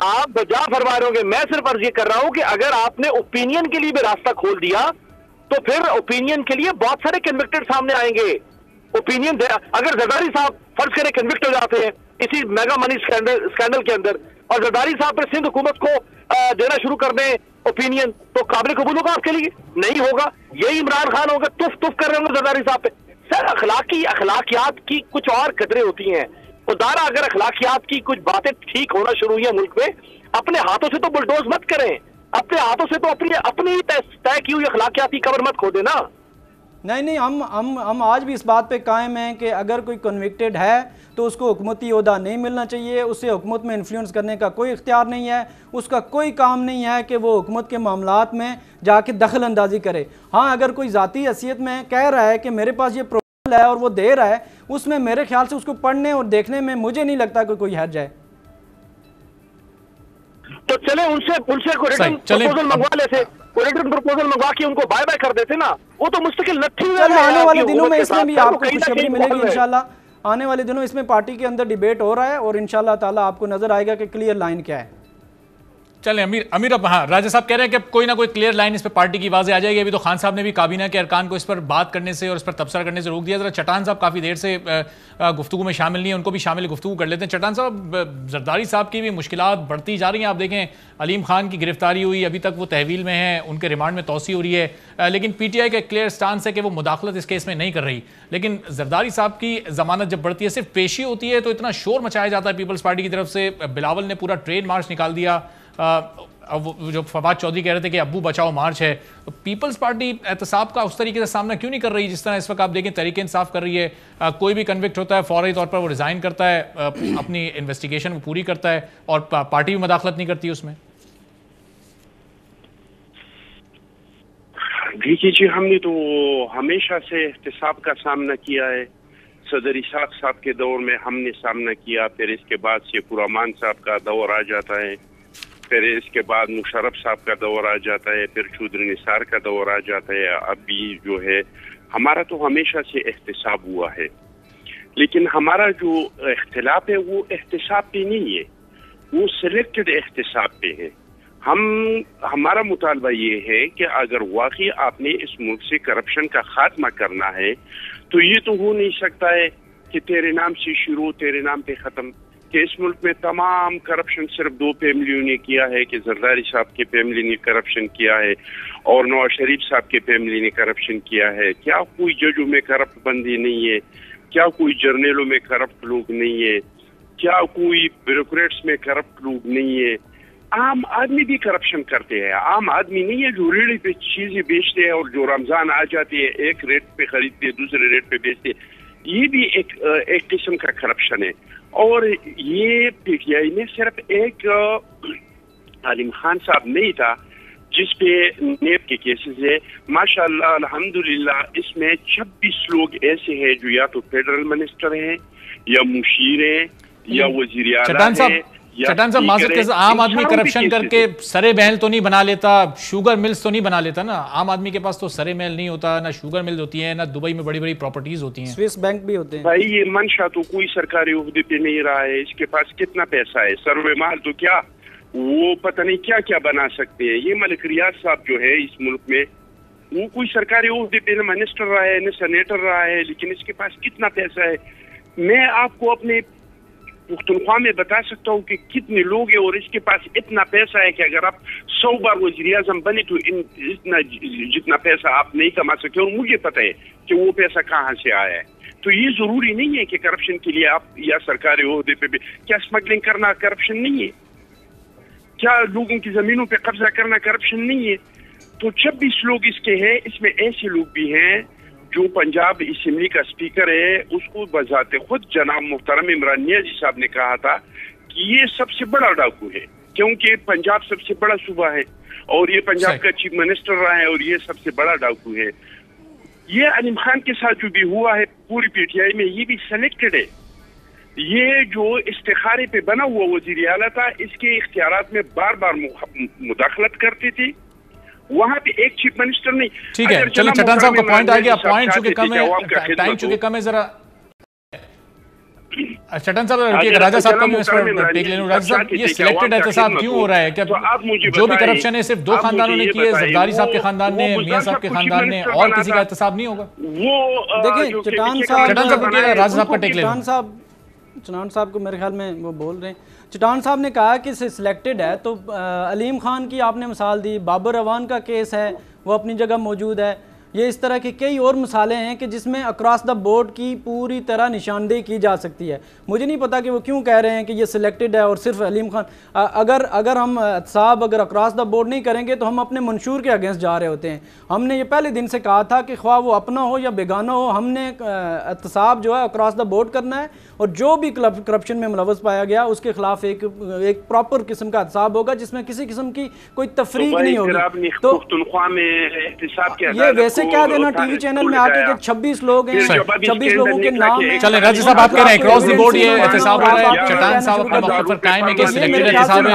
आप बजा फरमा रहे होंगे। मैं सिर्फ अर्ज ये कर रहा हूं कि अगर आपने ओपिनियन के लिए भी रास्ता खोल दिया, तो फिर ओपिनियन के लिए बहुत सारे कन्विक्टेड सामने आएंगे। ओपिनियन अगर जरदारी साहब फर्ज करें कन्विक्ट हो जाते हैं इसी मेगा मनी स्कैंडल के अंदर, और जरदारी साहब पर सिंध हुकूमत को देना शुरू कर दें ओपिनियन, तो काबिल कबूल होगा आपके लिए? नहीं होगा। यही इमरान खान होगा, तुफ तुफ कर रहे होंगे जरदारी साहब पे। सर, अखलाकियात की कुछ और कदरें होती हैं। खुदारा अगर अखलाकियात की कुछ बातें ठीक होना शुरू हुई है मुल्क में, अपने हाथों से तो बुलडोज मत करें, अपने हाथों से तो अपनी तय की हुई अखलाकियात की कब्र मत खोदे ना। नहीं, हम आज भी इस बात पे कायम हैं कि अगर कोई कन्विक्टेड है तो उसको हुकूमती ओहदा नहीं मिलना चाहिए, उसे हुकूमत में इन्फ्लुएंस करने का कोई इख्तियार नहीं है, उसका कोई काम नहीं है कि वो हुकूमत के मामलात में जाके दखल अंदाजी करे। हाँ, अगर कोई ज़ाती हैसियत में कह रहा है कि मेरे पास ये प्रोपोजल है और वो दे रहा है, उसमें मेरे ख्याल से उसको पढ़ने और देखने में मुझे नहीं लगता कि कोई हर्ज है। तो चले उनसे रिटर्न प्रपोजल मंगवा लेते, रिटर्न प्रपोजल मंगवा के उनको बाय बाय कर देते ना। वो तो मुस्तकिल नत्थी आने वाले दिनों में इसमें भी आपको खुशखबरी मिलेगी इंशाल्लाह। आने वाले दिनों इसमें पार्टी के अंदर डिबेट हो रहा है और इंशाल्लाह ताला आपको नजर आएगा कि क्लियर लाइन क्या है। चलें अमीर अब, हाँ, राजा साहब कह रहे हैं कि कोई ना कोई क्लियर लाइन इस पर पार्टी की वाज़ेह आ जाएगी। अभी तो खान साहब ने भी काबीना के अरकान को इस पर बात करने से और इस पर तबसरा करने से रोक दिया। जरा चट्टान साहब काफ़ी देर से गुफ्तगू में शामिल नहीं है, उनको भी शामिल गुफ्तगू कर लेते हैं। चट्टान साहब, जरदारी साहब की भी मुश्किलात बढ़ती जा रही हैं। आप देखें, अलीम खान की गिरफ्तारी हुई, अभी तक वो तहवील में हैं, उनके रिमांड में तोसी हो रही है, लेकिन PTI का क्लियर स्टांस है कि वो मुदाखलत इस केस में नहीं कर रही। लेकिन जरदारी साहब की जमानत जब बढ़ती है, सिर्फ पेशी होती है, तो इतना शोर मचाया जाता है पीपल्स पार्टी की तरफ से। बिलावल ने पूरा ट्रेड मार्च निकाल दिया। अब जो फवाद चौधरी कह रहे थे कि अब्बू बचाओ मार्च है, तो पीपल्स पार्टी एहतसाब का उस तरीके से सामना क्यों नहीं कर रही जिस तरह इस वक्त आप देखें तहरीक इंसाफ कर रही है। कोई भी कन्विक्ट होता है फौरी तौर पर वो रिजाइन करता है, अपनी इन्वेस्टिगेशन पूरी करता है और पार्टी भी मुदाखलत नहीं करती उसमें। देखिए जी, हमने तो हमेशा से एहतसाब का सामना किया है। सदर इसाक साहब के दौर में हमने सामना किया, फिर इसके बाद शेखुररहमान साहब का दौर आ जाता है, फिर इसके बाद मुशर्रफ साहब का दौर आ जाता है, फिर चौधरी निसार का दौर आ जाता है। अभी जो है हमारा तो हमेशा से एहतसाब हुआ है, लेकिन हमारा जो इख्तिलाफ है वो एहतसाब पे नहीं है, वो सिलेक्टेड एहतसाब पे है। हमारा मुतालबा ये है कि अगर वाकई आपने इस मुल्क से करप्शन का खात्मा करना है, तो ये तो हो नहीं सकता है कि तेरे नाम से शुरू तेरे नाम पे खत्म। कि इस मुल्क में तमाम करप्शन सिर्फ 2 फैमिलियों ने किया है, कि जरदारी साहब की फैमिली ने करप्शन किया है और नवाज शरीफ साहब की फैमिली ने करप्शन किया है। क्या कोई जजों में करप्ट बंदी नहीं है? क्या कोई जर्नलों में करप्ट लोग नहीं है? क्या कोई ब्यूरोक्रेट्स में करप्ट लोग नहीं है? आम आदमी भी करप्शन करते हैं। आम आदमी नहीं है जो रेडी पे चीजें बेचते हैं और जो रमजान आ जाती है एक रेट पे खरीदते दूसरे रेट पे बेचते, ये भी एक किस्म का करप्शन है। और ये पीटीआई में सिर्फ एक आलिम खान साहब नहीं था जिसपे नेब के केसेस है। माशाल्लाह अल्हम्दुलिल्लाह इसमें 26 लोग ऐसे हैं जो या तो फेडरल मिनिस्टर हैं या मुशीर हैं या वजीर आला हैं। चट्टान साहब, माजरत के आम आदमी करप्शन करके सरे महल तो नहीं बना लेता, शुगर मिल्स तो नहीं बना लेता ना। आम आदमी के पास तो सरे महल नहीं होता, ना शुगर मिल्स होती है, ना दुबई में बड़ी बड़ी प्रॉपर्टीज होती हैं, स्विस बैंक भी होते हैं। भाई ये मंशा तो कोई सरकारी ओहदे पे नहीं रहा है, इसके पास कितना पैसा है, सर्वे माल तो क्या वो पता नहीं क्या क्या बना सकते हैं। ये मलिक रियाज साहब जो है इस मुल्क में वो कोई सरकारी ओहदे पे न मिनिस्टर रहा है न सेनेटर रहा है, लेकिन इसके पास कितना पैसा है मैं आपको अपने पुख्तनख्वा में बता सकता हूँ कि कितने लोग हैं और इसके पास इतना पैसा है कि अगर आप 100 बार वज़ीर आज़म बने तो इतना जितना पैसा आप नहीं कमा सकते। और मुझे पता है कि वो पैसा कहाँ से आया है। तो ये जरूरी नहीं है कि करप्शन के लिए आप या सरकारी ओहदे पे भी, क्या स्मगलिंग करना करप्शन नहीं है? क्या लोगों की जमीनों पे कब्जा करना करप्शन नहीं है? तो 26 लोग इसके हैं, इसमें ऐसे लोग भी हैं जो पंजाब असेंबली का स्पीकर है, उसको बजाते खुद जनाब मुहतरम इमरान नियाज़ी साहब ने कहा था कि ये सबसे बड़ा डाकू है, क्योंकि पंजाब सबसे बड़ा सूबा है और ये पंजाब का चीफ मिनिस्टर रहा है और ये सबसे बड़ा डाकू है। ये अलीम खान के साथ जो भी हुआ है पूरी पीटीआई में, ये भी सिलेक्टेड है। ये जो इस्तिखारे पे बना हुआ वजीर आला था, इसके इख्तियारात में बार बार मुदाखलत करते थे। वहां पे एक चीफ मिनिस्टर नहीं। ठीक है, चलो चट्टान साहब का पॉइंट आ गया, पॉइंट चूंकि कम है, टाइम चूंकि कम है, जरा चट्टान साहब रुकिए, राजा साहब का भी इस पर टेक ले लूं। राजा साहब, ये सिलेक्टेड एहतसाब क्यों हो रहा है? क्या जो भी करप्शन है सिर्फ 2 खानदानों ने किए, जरदारी साहब के खानदान ने, मियां साहब के खानदान ने, और किसी का एहतसाब नहीं होगा? वो देखिए चट्टान साहब राजा साहब का टेक ले लूं। चट्टान साहब को मेरे ख्याल में वो बोल रहे हैं। चट्टान साहब ने कहा कि सिलेक्टेड है, तो अलीम खान की आपने मिसाल दी, बाबर अवान का केस है वो अपनी जगह मौजूद है। ये इस तरह की कई और मिसालें हैं कि जिसमें अक्रॉस द बोर्ड की पूरी तरह निशानदेही की जा सकती है। मुझे नहीं पता कि वो क्यों कह रहे हैं कि ये सिलेक्टेड है और सिर्फ अलीम खान। अगर हम एहतसाब अगर अक्रॉस द बोर्ड नहीं करेंगे तो हम अपने मंशूर के अगेंस्ट जा रहे होते हैं। हमने ये पहले दिन से कहा था कि ख्वाह वो अपना हो या बेगाना हो, हमने एहतसाब जो है अक्रॉस द बोर्ड करना है और जो भी करप्शन में मुलव्वस पाया गया उसके खिलाफ एक प्रॉपर किस्म का एहतसाब होगा जिसमें किसी किस्म की कोई तफरीक नहीं होगी। तो ये वैसे क्या देना टीवी चैनल में आके कि 26 लोग हैं, 26 लोगों के नाम हैं। चले राजा साहब, आप कह रहे हैं क्रॉस द बोर्ड ये एहतसाब हो रहा है। चट्टान साहब अपने मौके पर कायम है कि सिलेक्टेड एहतसाब है।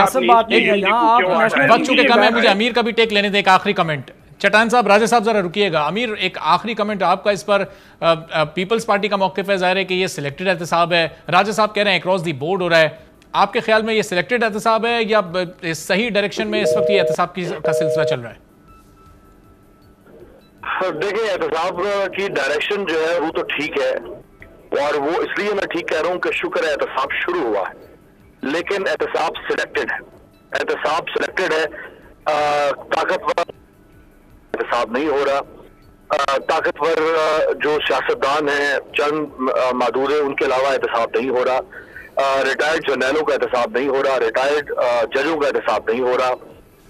वक्त चूंकि कम है, मुझे अमीर का भी टेक लेने दें, एक आखिरी कमेंट। चट्टान साहब, राजा साहब जरा रुकिएगा। अमीर, एक आखिरी कमेंट आपका इस पर। पीपल्स पार्टी का मौक़िफ़ है, जाहिर है कि ये सिलेक्टेड एहतसाब है। राजा साहब कह रहे हैं क्रॉस दी बोर्ड हो रहा है। आपके ख्याल में ये सिलेक्टेड एहतसाब है या सही डायरेक्शन में इस वक्त ये एहतसाब का सिलसिला चल रहा है? देखिए, एहतसाब की डायरेक्शन जो है वो तो ठीक है और वो इसलिए मैं ठीक कह रहा हूँ कि शुक्र है एहतसाब शुरू हुआ है, लेकिन एहतसाब सिलेक्टेड है। एहतसाब सिलेक्टेड है, ताकतवर एहतसाब नहीं हो रहा। ताकतवर जो सियासतदान हैं चंद मादूद है, उनके अलावा एहतसाब नहीं हो रहा। रिटायर्ड जर्नैलों का एहतसाब नहीं हो रहा, रिटायर्ड जजों का एहतसाब नहीं हो रहा।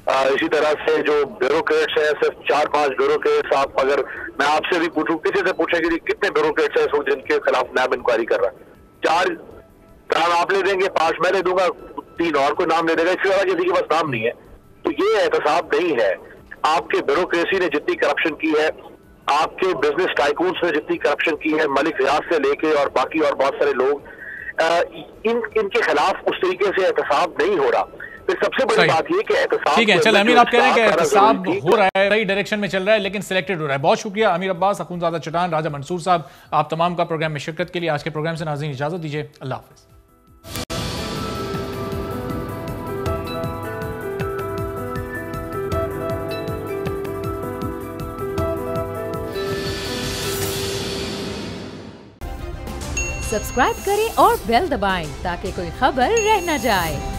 इसी तरह से जो ब्यूरोक्रेट्स हैं, सिर्फ 4-5 ब्यूरोक्रेट्स, आप अगर मैं आपसे भी पूछूं, किसी से पूछे कि कितने ब्यूरोक्रेट्स हैं इस वक्त जिनके खिलाफ नैब इंक्वायरी कर रहा है? 4 नाम आप ले देंगे, 5 मैं ले दूंगा, 3 और कोई नाम ले देगा, इसके अलावा किसी के पास नाम नहीं है। तो ये एहतसाब नहीं है। आपके ब्यूरोक्रेसी ने जितनी करप्शन की है, आपके बिजनेस टाइकून्स ने जितनी करप्शन की है, मलिक रियाज से लेके और बाकी और बहुत सारे लोग, इनके खिलाफ उस तरीके से एहतसाब नहीं हो रहा। सबसे बड़ी बात ये कि एहतसाब, ठीक है, चलो अमीर, आप कह रहे हैं कि एहतसाब हो रहा है, सही डायरेक्शन में चल रहा है, लेकिन सिलेक्टेड हो रहा है। बहुत शुक्रिया अमीर अब्बास, अखुंज़ादा चट्टान, राजा मंसूर साहब, आप तमाम का प्रोग्राम में शिरकत के लिए। आज के प्रोग्राम से नाज़रीन इजाजत दीजिए, अल्लाह हाफ़िज़। सब्सक्राइब करें और बेल दबाएं ताकि कोई खबर रह न जाए।